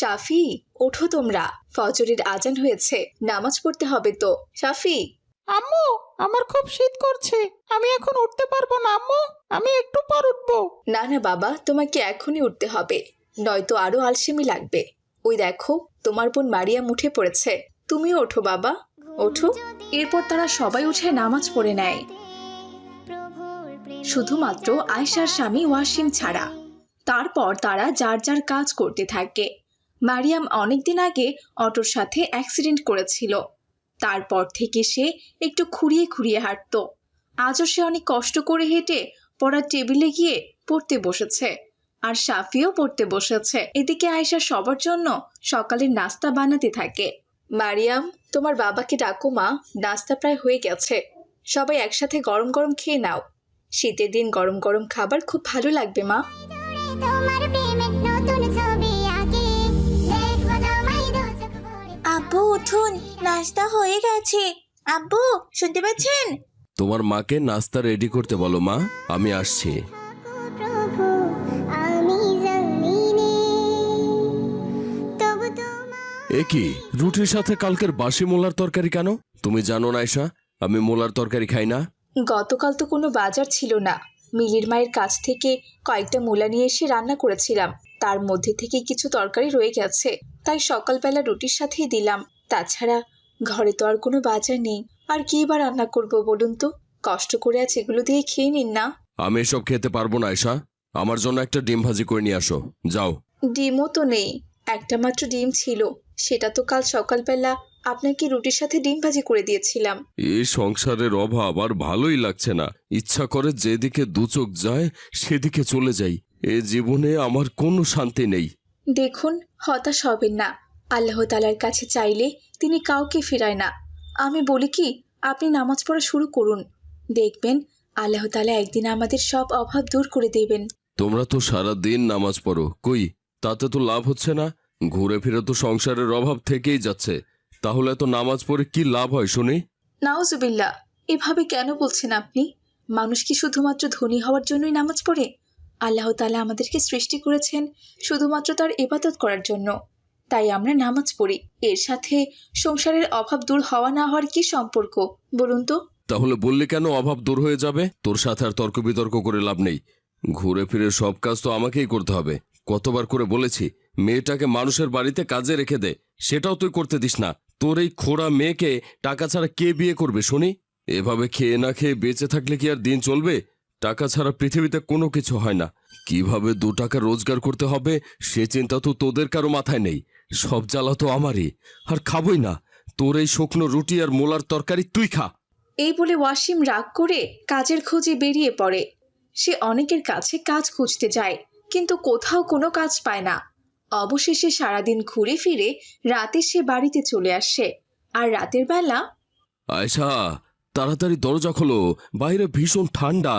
শাফি, ওঠো তোমরা, ফজরের আজান হয়েছে, নামাজ পড়তে হবে তো। শাফি। আম্মু, আমার খুব শীত করছে, আমি এখন উঠতে পারবো না আম্মু, আমি একটু পর উঠবো। না না বাবা, তোমাকে এখনই উঠতে হবে, নয়তো আরো আলসেমি লাগবে। ওই দেখো, তোমার বোন মারিয়াম উঠে পড়েছে, তুমিও ওঠো বাবা, ওঠো। এরপর তারা সবাই উঠে নামাজ পড়ে নেয়, শুধুমাত্র আয়েশার স্বামী ওয়াসিম ছাড়া। তারপর তারা যার যার কাজ করতে থাকে। মারিয়াম অনেকদিন আগে অটোর সাথে অ্যাক্সিডেন্ট করেছিল, তারপর থেকে সে একটু খুঁড়িয়ে খুঁড়িয়ে হাঁটতো। আজও সে অনেক কষ্ট করে হেঁটে পড়ার টেবিলে গিয়ে পড়তে বসেছে, আর সাফিও পড়তে বসেছে। এদিকে আয়েশা সবার জন্য সকালের নাস্তা বানাতে থাকে। মারিয়াম, তোমার বাবাকে ডাকো মা, নাস্তা প্রায় হয়ে গেছে, সবাই একসাথে গরম গরম খেয়ে নাও। শীতের দিন গরম গরম খাবার খুব ভালো লাগবে মা। আব্বু উঠুন, নাস্তা হয়ে গেছে। আব্বু শুনতে পাচ্ছেন? তোমার মাকে নাস্তা রেডি করতে বলো মা, আমি আসছি। এ কি, রুটির সাথে কালকের বাসি মোলার তরকারি কেন? তুমি জানো না আয়েশা, আমি মোলার তরকারি খাই না। গতকাল তো কোনো বাজার ছিল না, মিলির মায়ের কাছ থেকে কয়েকটা মূলা নিয়ে এসে রান্না করেছিলাম, তার মধ্যে থেকে কিছু তরকারি রয়ে গেছে, তাই সকালবেলা রুটির সাথেই দিলাম। তাছাড়া ঘরে তো আর কোনো বাজার নেই, আর কি বা রান্না করব বলুন তো? কষ্ট করে আজ এগুলো দিয়ে খেয়ে নিন না। আমি এসব খেতে পারবো না আয়েশা, আমার জন্য একটা ডিম ভাজি করে নিয়ে আসো, যাও। ডিমও তো নেই, একটা মাত্র ডিম ছিল, সেটা তো কাল সকালবেলা আপনাকে রুটির সাথে ডিম ভাজি করে দিয়েছিলাম। এই সংসারের অভাব আর ভালোই লাগছে না, ইচ্ছা করে যেদিকে দু চোখ যায় সেদিকে চলে যাই। এ জীবনে আমার কোনো শান্তি নেই। দেখুন, হতাশ হবেন না, আল্লাহ তাআলার কাছে চাইলে তিনি কাউকে ফেরায় না। আমি বলি কি, আপনি নামাজ পড়া শুরু করুন, দেখবেন আল্লাহ তাআলা একদিন আমাদের সব অভাব দূর করে দেবেন। তোমরা তো সারা দিন নামাজ পড়ো, কই তাতে তো লাভ হচ্ছে না, ঘুরে ফিরে তো সংসারের অভাব থেকেই যাচ্ছে, তাহলে তো নামাজ পড়ে কি লাভ হয় শুনি? নাউজুবিল্লাহ, এভাবে কেন বলছেন আপনি? মানুষ কি শুধুমাত্র ধনী হওয়ার জন্যই নামাজ পড়ে? আল্লাহ তাআলা আমাদেরকে সৃষ্টি করেছেন শুধুমাত্র তার ইবাদত করার জন্য, তাই আমরা নামাজ পড়ি। এর সাথে সংসারের অভাব দূর হওয়া না হওয়ার কি সম্পর্ক বলুন তো? তাহলে বললি কেন অভাব দূর হয়ে যাবে? তোর সাথে আর তর্ক বিতর্ক করে লাভ নেই, ঘুরে ফিরে সব কাজ তো আমাকেই করতে হবে। কতবার করে বলেছি মেয়েটাকে মানুষের বাড়িতে কাজে রেখে দে, সেটাও তুই করতে দিস না। তোর এই খোড়া মেয়েকে টাকা ছাড়া কে বিয়ে করবে শুনি? এভাবে খেয়ে না খেয়ে বেঁচে থাকলে কি আর দিন চলবে? টাকা ছাড়া পৃথিবীতে কোনো কিছু হয় না। কিভাবে 2 টাকা রোজগার করতে হবে সে চিন্তা তো তোদের কারো মাথায় নেই, সব জ্বালা তো আমারই, আর খাবই না। তোর এই শুকনো রুটি আর মোলার তরকারি তুই খা। এই বলে ওয়াসিম রাগ করে কাজের খোঁজে বেরিয়ে পড়ে। সে অনেকের কাছে কাজ খুঁজতে যায়, কিন্তু কোথাও কোনো কাজ পায় না। অবশেষে সারাদিন ঘুরে ফিরে রাতে সে বাড়িতে চলে আসে। আর রাতের বেলা, আয়শা, তাড়াতাড়ি দরজা খোলো, বাইরে ভীষণ ঠান্ডা।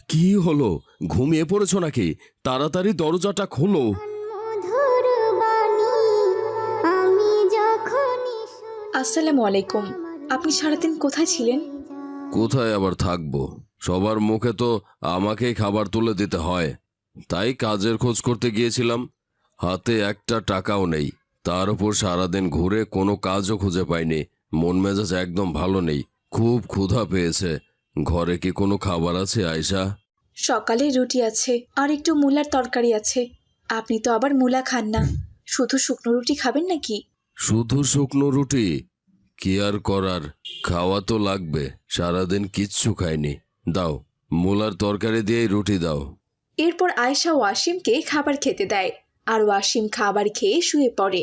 কি হলো, ঘুমিয়ে পড়েছ নাকি? তাড়াতাড়ি দরজাটা খোলো। আসসালামু আলাইকুম, আপনি সারাদিন কোথায় ছিলেন? কোথায় আবার থাকবো, সবার মুখে তো আমাকেই খাবার তুলে দিতে হয়, তাই কাজের খোঁজ করতে গিয়েছিলাম। হাতে একটা টাকাও নেই, তার উপর সারাদিন ঘুরে কোনো কাজও খুঁজে পাইনি। মন মেজাজ একদম ভালো নেই, খুব ক্ষুধা পেয়েছে। ঘরে কি কোনো খাবার আছে আয়শা? সকালে রুটি আছে, আর একটু মূলার তরকারি আছে। আপনি তো আবার মূলা খান না, শুধু শুকনো রুটি খাবেন নাকি? শুধু শুকনো রুটি? কি আর করার, খাওয়া তো লাগবে, সারাদিন কিচ্ছু খাইনি। দাও, মূলার তরকারি দিয়েই রুটি দাও। এরপর আয়েশা ওয়াসিমকে খাবার খেতে দেয়, আর ওয়াসিম খাবার খেয়ে শুয়ে পড়ে।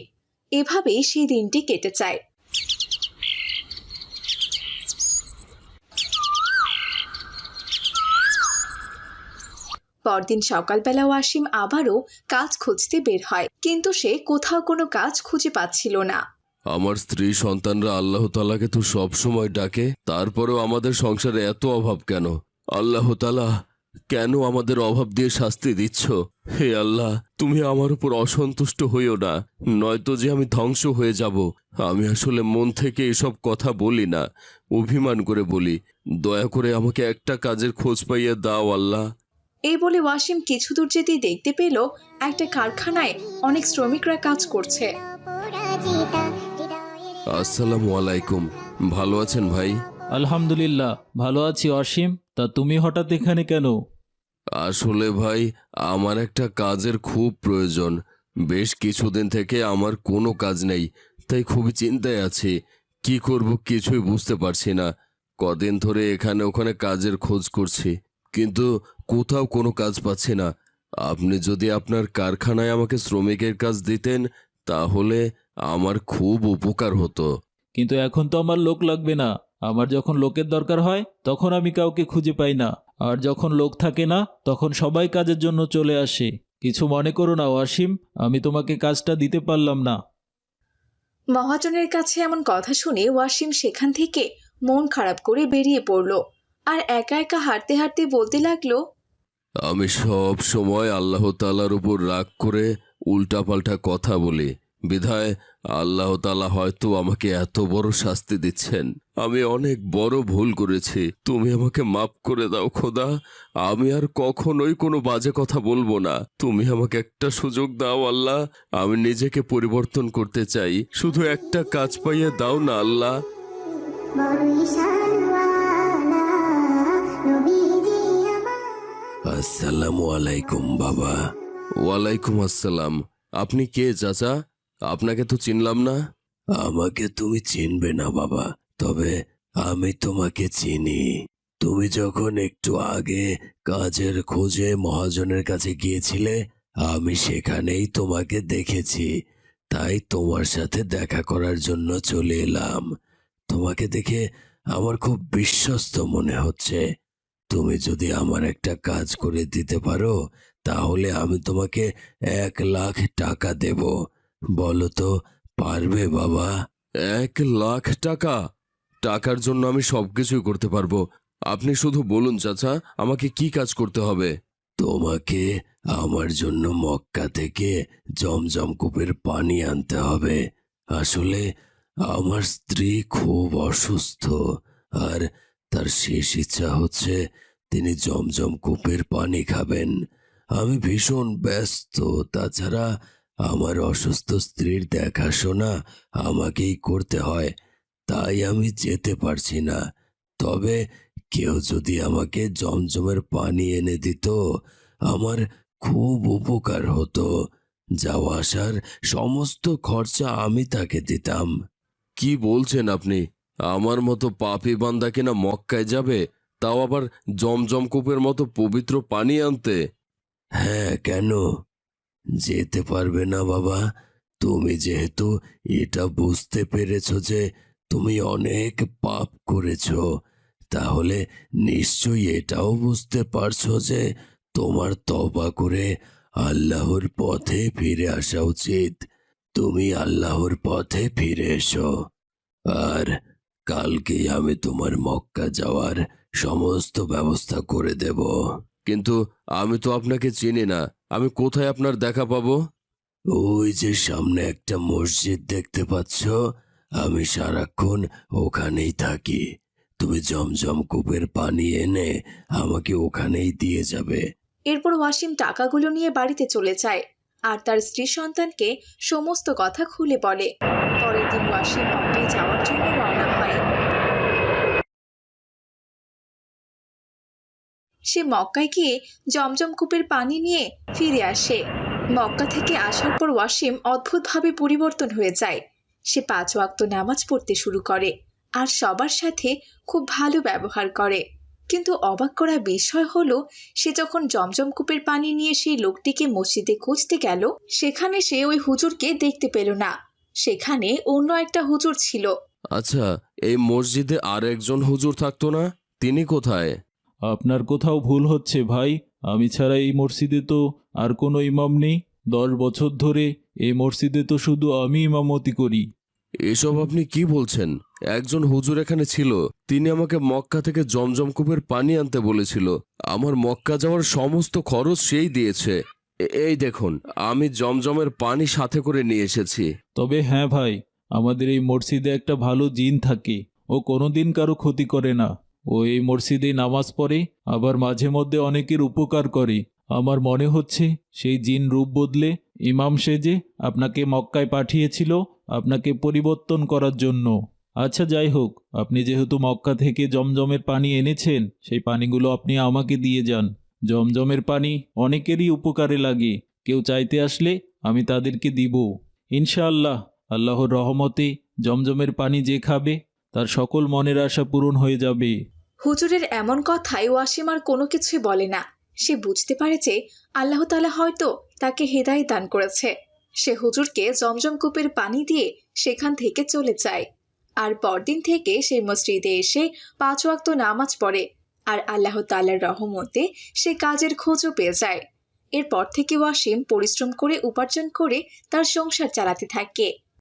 এভাবেই সেই দিনটি কেটে যায়। পরদিন সকালবেলা ওয়াসিম আবারও কাজ খুঁজতে বের হয়, কিন্তু সে কোথাও কোনো কাজ খুঁজে পাচ্ছিল না। আমার স্ত্রী সন্তানরা আল্লাহ তাআলাকে তো সব সময় ডাকে, তারপরেও আমাদের সংসারে এত অভাব কেন? আল্লাহ তাআলা, কেন আমাদের অভাব দিয়ে শাস্তি দিচ্ছ? হে আল্লাহ, তুমি আমার উপর অসন্তুষ্ট হইও না, নয়তো যে আমি ধ্বংস হয়ে যাব। আমি আসলে মন থেকে এসব কথা বলি না, অভিমান করে বলি। দয়া করে আমাকে একটা কাজের খোঁজ পাইয়ে দাও আল্লাহ। এই বলে ওয়াসিম কিছু দূর যেতেই দেখতে পেল একটা কারখানায় অনেক শ্রমিকরা কাজ করছে। আসসালামু আলাইকুম। ভালো আছেন ভাই? আলহামদুলিল্লাহ ভালো আছি অসীম। তা তুমি হঠাৎ এখানে কেন? আসলে ভাই, আমার একটা কাজের খুব প্রয়োজন। বেশ কিছুদিন থেকে আমার কোনো কাজ নেই, তাই খুবই চিন্তায় আছি। কি করব কিছুই বুঝতে পারছি না। কদিন ধরে এখানে ওখানে কাজের খোঁজ করছি, কিন্তু কোথাও কোনো কাজ পাচ্ছি না। আপনি যদি আপনার কারখানায় আমাকে শ্রমিকের কাজ দিতেন, তাহলে আমার খুব উপকার হতো। কিন্তু এখন তো আমার লোক লাগবে না। আমার যখন লোকের দরকার হয় তখন আমি কাউকে খুঁজে পাই না, আর যখন লোক থাকে না তখন সবাই কাজের জন্য চলে আসে। কিছু মনে করো না অসীম, আমি তোমাকে কাজটা দিতে পারলাম না। মহাজনের কাছে এমন কথা শুনে ওয়াসিম সেখান থেকে মন খারাপ করে বেরিয়ে পড়ল, আর একা একা হাঁটতে হাঁটতে বলতে লাগলো, আমি সব সময় আল্লাহ তাআলার উপর রাগ করে উল্টাপাল্টা কথা বলি, বিধায় আল্লাহ তাআলা হয়তো আমাকে এত বড় শাস্তি দিচ্ছেন। আমি অনেক বড় ভুল করেছি, তুমি আমাকে মাফ করে দাও খোদা। আমি আর কখনোই কোনো বাজে কথা বলবো না। তুমি আমাকে একটা সুযোগ দাও আল্লাহ। আমি নিজেকে পরিবর্তন করতে চাই, শুধু একটা কাজ পাইয়ে দাও না আল্লাহ। আসসালামু আলাইকুম বাবা। ওয়ালাইকুম আসসালাম। আপনি কে চাচা? আপনাকে তো চিনলাম না। আমাকে তুমি চিনবে না বাবা, তবে আমি তোমাকে চিনি। তুমি যখন একটু আগে কাজের খোঁজে মহাজনের কাছে গিয়েছিলে, আমি সেখানেই তোমাকে দেখেছি। তাই তোমার সাথে দেখা করার জন্য চলে এলাম। তোমাকে দেখে আমার খুব বিশ্বস্ত মনে হচ্ছে। তুমি যদি আমার একটা কাজ করে দিতে পারো, তাহলে আমি তোমাকে 1,00,000 টাকা দেব। বলো তো, পারবে বাবা? 1,00,000 টাকা? টাকার জন্য আমি সবকিছুই করতে পারবো। আপনি শুধু বলুন চাচা, আমাকে কি কাজ করতে হবে? তোমাকে আমার জন্য মক্কা থেকে জমজম কূপের পানি আনতে হবে। আসলে আমার স্ত্রী খুব অসুস্থ, আর তার শেষ ইচ্ছা হচ্ছে তিনি জমজম কূপের পানি খাবেন। আমি ভীষণ ব্যস্ত, তাছাড়া আমার অসুস্থ স্ত্রীর দেখাশোনা আমাকেই করতে হয়, তাই আমি যেতে পারছি না। তবে কেউ যদি আমাকে জমজমের পানি এনে দিত, আমার খুব উপকার হতো। যাওয়া আসার সমস্ত খরচা আমি তাকে দিতাম। কি বলছেন আপনি? আমার মতো পাপী বান্দা কিনা মক্কায় যাবে, তাও আবার জমজম কূপের মতো পবিত্র পানি আনতে? হ্যাঁ, কেন যেতে পারবে না বাবা? তুমি যেহেতু এটা বুঝতে পেরেছো যে তুমি অনেক পাপ করেছো, তাহলে নিশ্চয়ই এটাও বুঝতে পারছো যে তোমার তওবা করে আল্লাহর পথে ফিরে আসা উচিত। তুমি আল্লাহর পথে ফিরে এসো, আর কালকেই আমি তোমার মক্কা যাওয়ার সমস্ত ব্যবস্থা করে দেব। কিন্তু আমি তো আপনাকে চিনি না, আমি কোথায় আপনার দেখা পাবো? ওই যে সামনে একটা মসজিদ দেখতে পাচ্ছ, আমি সারাক্ষণ ওখানেই থাকি। তুমি জমজম কূপের পানি এনে আমাকে ওখানেই দিয়ে যাবে। এরপর ওয়াসিম টাকাগুলো নিয়ে বাড়িতে চলে যায় আর তার স্ত্রী সন্তানকে সমস্ত কথা খুলে বলে। পরের দিন ওয়াসিম মক্কায় যাওয়ার জন্য রওনা হয়। সে মক্কায় গিয়ে জমজম কূপের পানি নিয়ে ফিরে আসে। মক্কা থেকে আসার পর ওয়াসিম অদ্ভুতভাবে পরিবর্তন হয়ে যায়। সে 5 ওয়াক্ত নামাজ পড়তে শুরু করে আর সবার সাথে খুব ভালো ব্যবহার করে। কিন্তু অবাক করা বিষয় হলো, সে যখন জমজম কূপের পানি নিয়ে সেই লোকটিকে মসজিদে খুঁজতে গেল, সেখানে সে ওই হুজুরকে দেখতে পেল না। সেখানে অন্য একটা হুজুর ছিল। আচ্ছা, এই মসজিদে আর একজন হুজুর থাকতো না? তিনি কোথায়? আপনার কোথাও ভুল হচ্ছে ভাই। আমি ছাড়া এই মসজিদে তো আর কোনো ইমাম নেই। 10 বছর ধরে এই মসজিদে তো শুধু আমি ইমামতি করি। এসব আপনি কি বলছেন? একজন হুজুর এখানে ছিল, তিনি আমাকে মক্কা থেকে জমজম কূপের পানি আনতে বলেছিল। আমার মক্কা যাওয়ার সমস্ত খরচ সেই দিয়েছে। এই দেখুন, আমি জমজমের পানি সাথে করে নিয়ে এসেছি। তবে হ্যাঁ ভাই, আমাদের এই মসজিদে একটা ভালো জিন থাকে। ও কোনোদিন কারো ক্ষতি করে না। ও ও এই মসজিদে নামাজ পড়ে, আবার মাঝে মধ্যে অনেকের উপকার করে। আমার মনে হচ্ছে সেই জিন রূপ বদলে ইমাম সেজে আপনাকে মক্কায় পাঠিয়েছিল আপনাকে পরিবর্তন করার জন্য। আচ্ছা যাই হোক, আপনি যেহেতু মক্কা থেকে জমজমের পানি এনেছেন, সেই পানিগুলো আপনি আমাকে দিয়ে যান। জমজমের পানি অনেকেরই উপকারে লাগে, কেউ চাইতে আসলে আমি তাদেরকে দিব। ইনশাআল্লাহ, আল্লাহর রহমতে জমজমের পানি যে খাবে তার সকল মনের আশা পূরণ হয়ে যাবে। হুজুরের এমন কথায় ওয়াসিম আর কোনো কিছুই বলে না। সে বুঝতে পারে যে আল্লাহ তাআলা হয়তো তাকে হেদায়েত দান করেছে। সে হুজুরকে জমজম কূপের পানি দিয়ে সেখান থেকে চলে যায়। আর পরদিন থেকে সে মসজিদে এসে 5 ওয়াক্ত নামাজ পড়ে, আর আল্লাহ তাআলার রহমতে সে কাজের খোঁজও পেয়ে যায়। এরপর থেকে ওয়াসিম পরিশ্রম করে উপার্জন করে তার সংসার চালাতে থাকে।